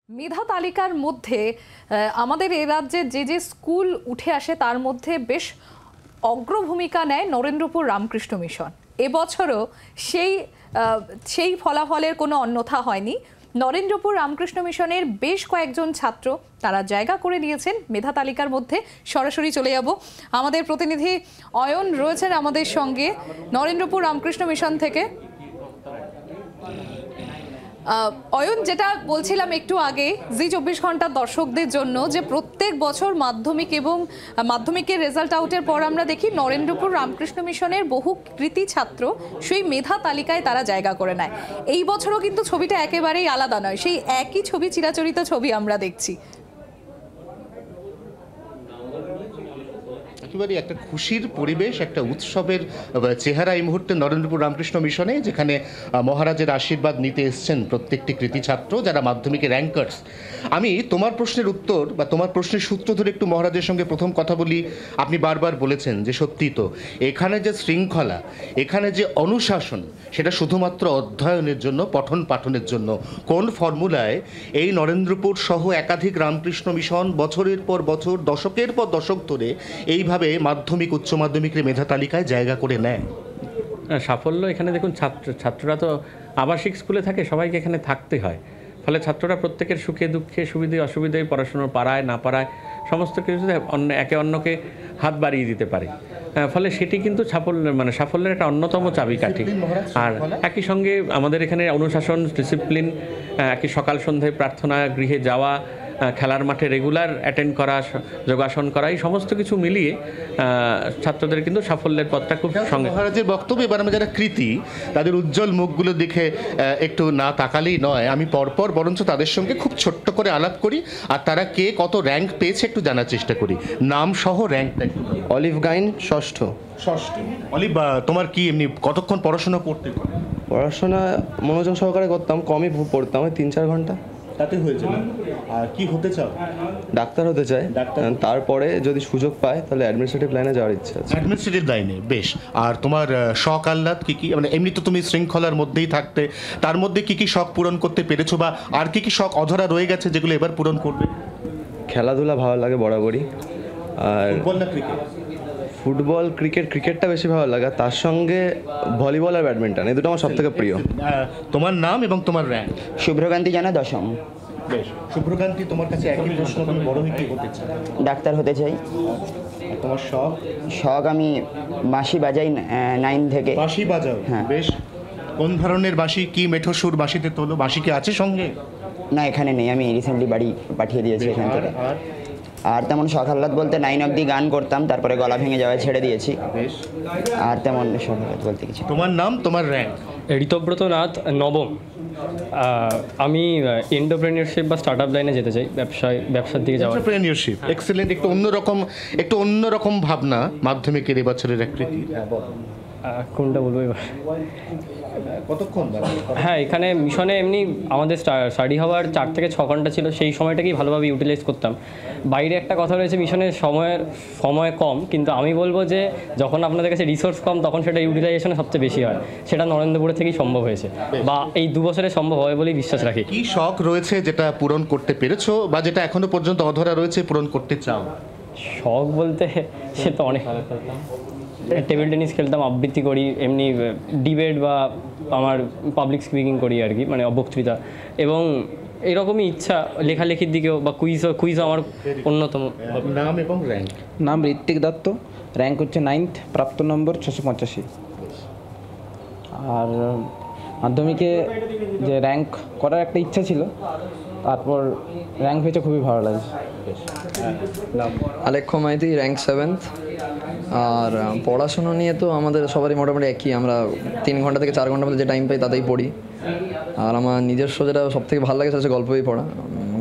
মেধা তালিকার মধ্যে আমাদের এই রাজ্যে যে যে স্কুল উঠে আসে তার মধ্যে বেশ অগ্রভূমিকা নেয় নরেন্দ্রপুর রামকৃষ্ণ মিশন। এবছরও সেই ফলাফলের কোনো অন্যথা হয়নি। নরেন্দ্রপুর রামকৃষ্ণ মিশনের বেশ কয়েকজন ছাত্র তারা জায়গা করে নিয়েছেন মেধা তালিকার মধ্যে। সরাসরি চলে যাব, আমাদের প্রতিনিধি অয়ন রয়েছেন আমাদের সঙ্গে নরেন্দ্রপুর রামকৃষ্ণ মিশন থেকে। অয়ন, যেটা বলছিলাম একটু আগে জি 24 ঘন্টার দর্শকদের জন্য, যে প্রত্যেক বছর মাধ্যমিক এবং মাধ্যমিকের রেজাল্ট আউটের পর আমরা দেখি নরেন্দ্রপুর রামকৃষ্ণ মিশনের বহু কৃতি ছাত্র সেই মেধা তালিকায় তারা জায়গা করে নেয়। এই বছরও কিন্তু ছবিটা একেবারেই আলাদা নয়, সেই একই ছবি, চিরাচরিত ছবি আমরা দেখছি। একেবারেই একটা খুশির পরিবেশ, একটা উৎসবের চেহারা এই মুহূর্তে নরেন্দ্রপুর রামকৃষ্ণ মিশনে, যেখানে মহারাজের আশীর্বাদ নিতে এসছেন প্রত্যেকটি কৃতি ছাত্র যারা মাধ্যমিকের র্যাঙ্কার্স। আমি তোমার প্রশ্নের উত্তর বা তোমার প্রশ্নের সূত্র ধরে একটু মহারাজের সঙ্গে প্রথম কথা বলি। আপনি বারবার বলেছেন যে সত্যি তো এখানে যে শৃঙ্খলা, এখানে যে অনুশাসন, সেটা শুধুমাত্র অধ্যয়নের জন্য, পঠন পাঠনের জন্য। কোন ফর্মুলায় এই নরেন্দ্রপুর সহ একাধিক রামকৃষ্ণ মিশন বছরের পর বছর, দশকের পর দশক ধরে এইভাবে মাধ্যমিক উচ্চ মাধ্যমিকের মেধা তালিকায় জায়গা করে নেয়? সাফল্য এখানে দেখুন, ছাত্ররা তো আবাসিক স্কুলে থাকে, সবাইকে এখানে থাকতে হয়। ফলে ছাত্ররা প্রত্যেকের সুখে দুঃখে, সুবিধে অসুবিধায়, পড়াশোনা পারায় না পারায় সমস্ত কিছুতে একে অন্যকে হাত বাড়িয়ে দিতে পারে। ফলে সেটি কিন্তু সাফল্যের একটা অন্যতম চাবিকাঠি। আর একই সঙ্গে আমাদের এখানে অনুশাসন, ডিসিপ্লিন, একই সকাল সন্ধ্যায় প্রার্থনা গৃহে যাওয়া, খেলার মাঠে রেগুলার অ্যাটেন্ড করা, যোগাসন করা, এই সমস্ত কিছু মিলিয়ে ছাত্রদের কিন্তু সাফল্যের পথটা খুব সঙ্গে। মহারাজের বক্তব্য, এবার আমরা যারা কৃতি তাদের উজ্জ্বল মুখগুলো দেখে একটু না তাকালেই নয়, আমি পরপর বরঞ্চ তাদের সঙ্গে খুব ছোট্ট করে আলাপ করি আর তারা কে কত র্যাঙ্ক পেয়েছে একটু জানার চেষ্টা করি। নাম সহ র্যাঙ্কটা। অলিভ গাইন ষষ্ঠ। অলিভ, তোমার কি এমনি কতক্ষণ পড়াশোনা করতে? পড়াশোনা মনোযোগ সহকারে করতাম, কমই পড়তাম, 3-4 ঘন্টা। তাতে হয়েছিল। আর কি হতে চাও? ডাক্তার হতে চাই। তারপরে যদি সুযোগ পায় তাহলে অ্যাডমিনিস্ট্রেটিভ লাইনে যাওয়ার ইচ্ছা আছে। অ্যাডমিনিস্ট্রেটিভ লাইনে, বেশ। আর তোমার শখ আহ্লাদ কি কি? মানে এমনি তো তুমি শৃঙ্খলার মধ্যেই থাকতে, তার মধ্যে কি কি শখ পূরণ করতে পেরেছো, বা আর কি কি শখ অধরা রয়ে গেছে যেগুলো এবার পূরণ করবে? খেলাধুলা ভালো লাগে বরাবরই। আর ফুটবল না ক্রিকেট? ফুটবল, ক্রিকেটটা বেশি ভালো লাগে, তার সঙ্গে ভলিবল আর ব্যাডমিন্টন, এই দুটো আমার সব থেকে প্রিয়। তোমার নাম এবং তোমার র্যাঙ্ক? শুভ্রকান্তি জানা, দশম। বেশ। শুভ্রকান্তি, তোমার কাছে একই প্রশ্ন, তুমি বড় হয়ে কি হতে চাও? ডাক্তার হতে চাই। আর তোমার শখ? শখ আমি বাঁশি বাজাই 9 থেকে। বাঁশি বাজাও? হ্যাঁ। বেশ। কোন ধরনের বাঁশি, কি মেঠো সুর বাঁশিতে তোলো? বাঁশি কি আছে সঙ্গে? না, এখানে নেই, আমি রিসেন্টলি বাড়ি পাঠিয়ে দিয়েছি এখান থেকে। আর তেমন শখ আহ্লাদ বলতে 9 অবধি গান করতাম, তারপরে গলা ভেঙে যাওয়ায় ছেড়ে দিয়েছি। বেশ। আর তেমন শখ আহ্লাদ বলতে কিছু। তোমার নাম, তোমার র্যাঙ্ক? ঋতব্রত নাথ, নবম। আমি এন্টারপ্রেনিয়রশিপ বা স্টার্ট আপ লাইনে যেতে চাই, ব্যবসার দিকে যাওয়া। Entrepreneurship, excellent. একটু অন্যরকম ভাবনা মাধ্যমিকের এবছরের আকৃতি। কোনটা বলবো এবার? কতক্ষণ? হ্যাঁ, এখানে মিশনে এমনি আমাদের স্টাডি হওয়ার 4 থেকে 6 ঘন্টা ছিল, সেই সময়টাকেই ভালোভাবে ইউটিলাইজ করতাম। বাইরে একটা কথা রয়েছে, মিশনের সময় কম, কিন্তু আমি বলবো যে যখন আপনাদের কাছে রিসোর্স কম তখন সেটা ইউটিলাইজেশনে সবচেয়ে বেশি হয়। সেটা নরেন্দ্রপুরে থেকেই সম্ভব হয়েছে, বা এই 2 বছরে সম্ভব হবে বলেই বিশ্বাস রাখি। কি শখ রয়েছে যেটা পূরণ করতে পেরেছো, বা যেটা এখনো পর্যন্ত অধরা রয়েছে পূরণ করতে চাও? শখ বলতে সে তো অনেক, টেবিল টেনিস খেলতাম, আবৃত্তি করি, এমনি ডিবেট বা আমার পাবলিক স্পিকিং করি আর কি, মানে বক্তৃতা, এবং এরকমই ইচ্ছা লেখালেখির দিকেও, বা কুইজ আমার অন্যতম। নাম এবং র্যাঙ্ক? নাম ঋত্বিক দত্ত, র্যাঙ্ক হচ্ছে 9th, প্রাপ্ত নম্বর 685। আর মাধ্যমিকে যে র্যাঙ্ক করার একটা ইচ্ছা ছিল, তারপর র্যাঙ্ক হয়েছে, খুবই ভালো লাগছে। আলেখ্য মাইতি, র্যাঙ্ক 7th। আর পড়াশুনো নিয়ে তো আমাদের সবারই মোটামুটি একই, আমরা 3 ঘন্টা থেকে 4 ঘন্টার মধ্যে যে টাইম পাই তাতেই পড়ি। আর আমার নিজস্ব যেটা সবথেকে ভালো লাগে সেটা হচ্ছে গল্প বই পড়া,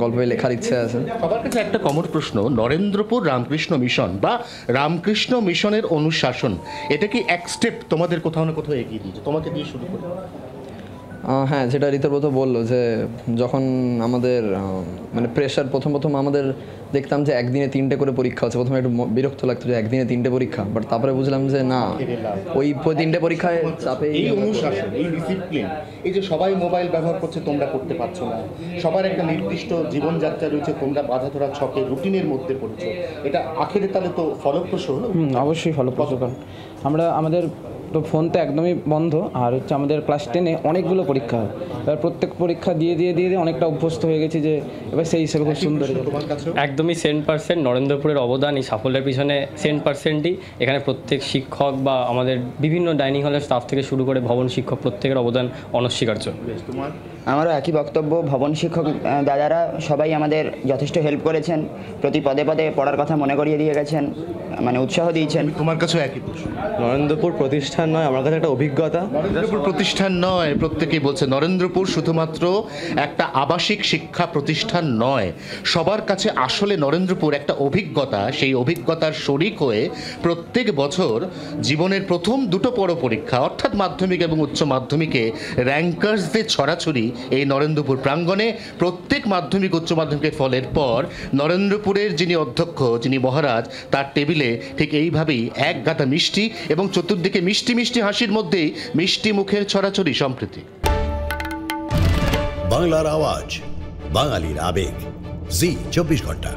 গল্প বই লেখার ইচ্ছে আছে। সবার কাছে একটা কমন প্রশ্ন, নরেন্দ্রপুর রামকৃষ্ণ মিশন বা রামকৃষ্ণ মিশনের অনুশাসন, এটা কি এক স্টেপ তোমাদের কোথাও না কোথাও এগিয়ে দিয়েছে? তোমাকে দিয়ে শুরু করি। হ্যাঁ, যেটা ঋতব্রত বললো যে যখন আমাদের মানে প্রেশার প্রথম আমাদের দেখতাম যে একদিনে 3টে করে পরীক্ষা হচ্ছে, প্রথমে একটু বিরক্ত লাগতো যে একদিনে 3টে পরীক্ষা, বাট তারপরে বুঝলাম যে না, ওই 3টে পরীক্ষায় চাপে এই অনুশাসন, এই ডিসিপ্লিন, এই যে সবাই মোবাইল ব্যবহার করছে তোমরা করতে পারছো না, সবার একটা নির্দিষ্ট জীবনযাত্রা রয়েছে, তোমরা বাধা ধরা ছকে রুটিনের মধ্যে পড়েছো, এটা আখেরে তাহলে তো ফলপ্রসূ হলো। অবশ্যই ফলপ্রসূ, কারণ আমাদের তো ফোন তো একদমই বন্ধ, আর হচ্ছে আমাদের ক্লাস 10-এ অনেকগুলো পরীক্ষা হয়, এবার প্রত্যেক পরীক্ষা দিয়ে অনেকটা অভ্যস্ত হয়ে গেছি যে এবার সেই হিসেবে খুব সুন্দর। একদমই 100% নরেন্দ্রপুরের অবদান এই সাফল্যের পিছনে 100%ই এখানে প্রত্যেক শিক্ষক বা আমাদের বিভিন্ন ডাইনিং হলের স্টাফ থেকে শুরু করে ভবন শিক্ষক প্রত্যেকের অবদান অনস্বীকার্য। আমারও একই বক্তব্য, ভবন শিক্ষক দাদারা সবাই আমাদের যথেষ্ট হেল্প করেছেন, প্রতি পদে পদে পড়ার কথা মনে করিয়ে দিয়ে গেছেন, মানে উৎসাহ দিয়েছেন। তোমার কাছেও একই প্রশ্ন। নরেন্দ্রপুর প্রতিষ্ঠান নয়, আমার কাছে একটা অভিজ্ঞতা। নরেন্দ্রপুর প্রতিষ্ঠান নয়, প্রত্যেকেই বলছে নরেন্দ্রপুর শুধুমাত্র একটা আবাসিক শিক্ষা প্রতিষ্ঠান নয়, সবার কাছে আসলে নরেন্দ্রপুর একটা অভিজ্ঞতা। সেই অভিজ্ঞতার শরিক হয়ে প্রত্যেক বছর জীবনের প্রথম দুটো বড় পরীক্ষা অর্থাৎ মাধ্যমিক এবং উচ্চ মাধ্যমিকে র্যাঙ্কার্সদের ছড়াছড়ি এই নরেন্দ্রপুর প্রাঙ্গণে। প্রত্যেক মাধ্যমিক উচ্চ মাধ্যমিকের ফলের পর নরেন্দ্রপুরের যিনি অধ্যক্ষ, যিনি মহারাজ, তার টেবিলে ঠিক এইভাবেই এক গাদা মিষ্টি এবং চতুর্দিকে মিষ্টি মিষ্টি হাসির মধ্যেই মিষ্টি মুখের ছড়াছড়ি সম্প্রীতি। বাংলার আওয়াজ, বাঙালির আবেগ, জি 24 ঘন্টা।